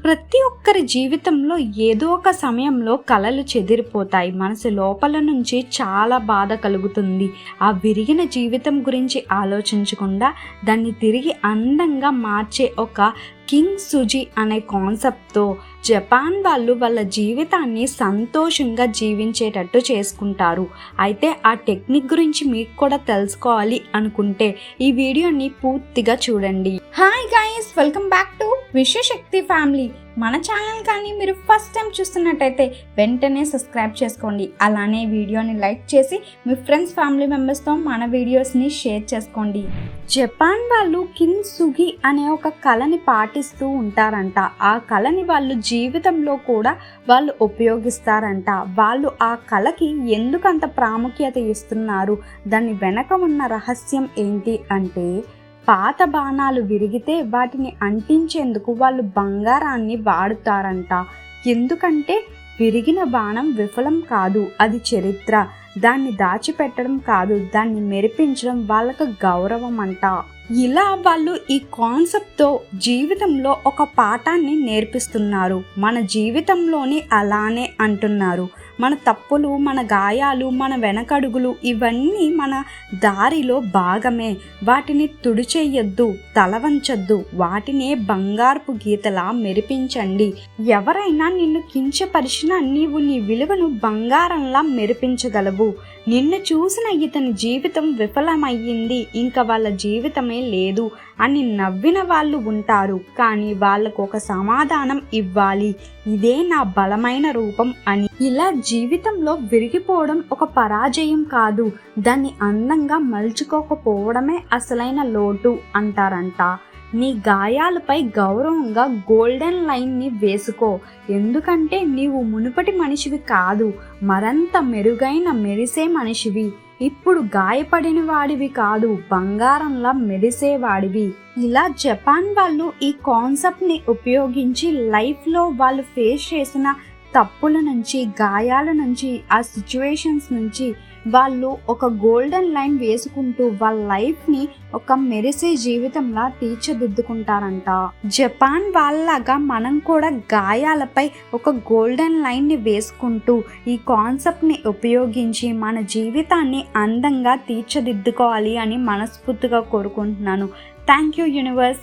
ప్రతి ఒక్కరి జీవితంలో ఏదో ఒక సమయంలో కలలు చెదిరిపోతాయి. మనసు లోపల నుంచి చాలా బాధ కలుగుతుంది. ఆ విరిగిన జీవితం గురించి ఆలోచించకుండా దాన్ని తిరిగి అందంగా మార్చే ఒక కింగ్ సుజి అనే కాన్సెప్ట్తో జపాన్ వాళ్ళు వాళ్ళ జీవితాన్ని సంతోషంగా జీవించేటట్టు చేసుకుంటారు. అయితే ఆ టెక్నిక్ గురించి మీకు కూడా తెలుసుకోవాలి అనుకుంటే ఈ వీడియోని పూర్తిగా చూడండి. Hi guys, welcome back to Vishwashakti family. మన ఛానల్ కానీ మీరు ఫస్ట్ టైం చూస్తున్నట్టయితే వెంటనే సబ్స్క్రైబ్ చేసుకోండి. అలానే వీడియోని లైక్ చేసి మీ ఫ్రెండ్స్ ఫ్యామిలీ మెంబర్స్తో మన వీడియోస్ని షేర్ చేసుకోండి. జపాన్ వాళ్ళు కింగ్ సుగి అనే ఒక కళని పాటిస్తూ ఉంటారంట. ఆ కళని వాళ్ళు జీవితంలో కూడా వాళ్ళు ఉపయోగిస్తారంట. వాళ్ళు ఆ కళకి ఎందుకంత ప్రాముఖ్యత ఇస్తున్నారు, దాని వెనక ఉన్న రహస్యం ఏంటి అంటే, పాత బాణాలు విరిగితే వాటిని అంటించేందుకు వాళ్ళు బంగారాన్ని వాడుతారంట. ఎందుకంటే విరిగిన బాణం విఫలం కాదు, అది చరిత్ర. దాన్ని దాచిపెట్టడం కాదు, దాన్ని మెరిపించడం వాళ్ళకు గౌరవం అంట. ఇలా వాళ్ళు ఈ కాన్సెప్ట్తో జీవితంలో ఒక పాఠాన్ని నేర్పిస్తున్నారు. మన జీవితంలోని అలానే అంటున్నారు. మన తప్పులు, మన గాయాలు, మన వెనకడుగులు ఇవన్నీ మన దారిలో భాగమే. వాటిని తుడిచేయొద్దు, తలవంచొద్దు. వాటినే బంగారపు గీతలా మెరిపించండి. ఎవరైనా నిన్ను కించపరిచినా నీవు నీ విలువను బంగారంలా మెరిపించగలవు. నిన్ను చూసిన ఇతని జీవితం విఫలమయ్యింది, ఇంకా వాళ్ళ జీవితమే లేదు అని నవ్విన వాళ్ళు ఉంటారు. కానీ వాళ్ళకు ఒక సమాధానం ఇవ్వాలి, ఇదే నా బలమైన రూపం అని. ఇలా జీవితంలో విరిగిపోవడం ఒక పరాజయం కాదు, దాన్ని అందంగా మలుచుకోకపోవడమే అసలైన లోటు అంటారంట. నీ గాయాలపై గౌరవంగా గోల్డెన్ లైన్ని వేసుకో. ఎందుకంటే నీవు మునుపటి మనిషివి కాదు, మరంత మెరుగైన మెరిసే మనిషివి. ఇప్పుడు గాయపడిన వాడివి కాదు, బంగారంలా మెరిసేవాడివి. ఇలా జపాన్ వాళ్ళు ఈ కాన్సెప్ట్ని ఉపయోగించి లైఫ్లో వాళ్ళు ఫేస్ చేసిన తప్పుల నుంచి, గాయాల నుంచి, ఆ సిచ్యువేషన్స్ నుంచి వాళ్ళు ఒక గోల్డెన్ లైన్ వేసుకుంటూ వాళ్ళ లైఫ్ని ఒక మెరిసే జీవితంలా తీర్చిదిద్దుకుంటారంట. జపాన్ వాళ్ళలాగా మనం కూడా గాయాలపై ఒక గోల్డెన్ లైన్ని వేసుకుంటూ ఈ కాన్సెప్ట్ని ఉపయోగించి మన జీవితాన్ని అందంగా తీర్చిదిద్దుకోవాలి అని మనస్ఫూర్తిగా కోరుకుంటున్నాను. Thank you universe.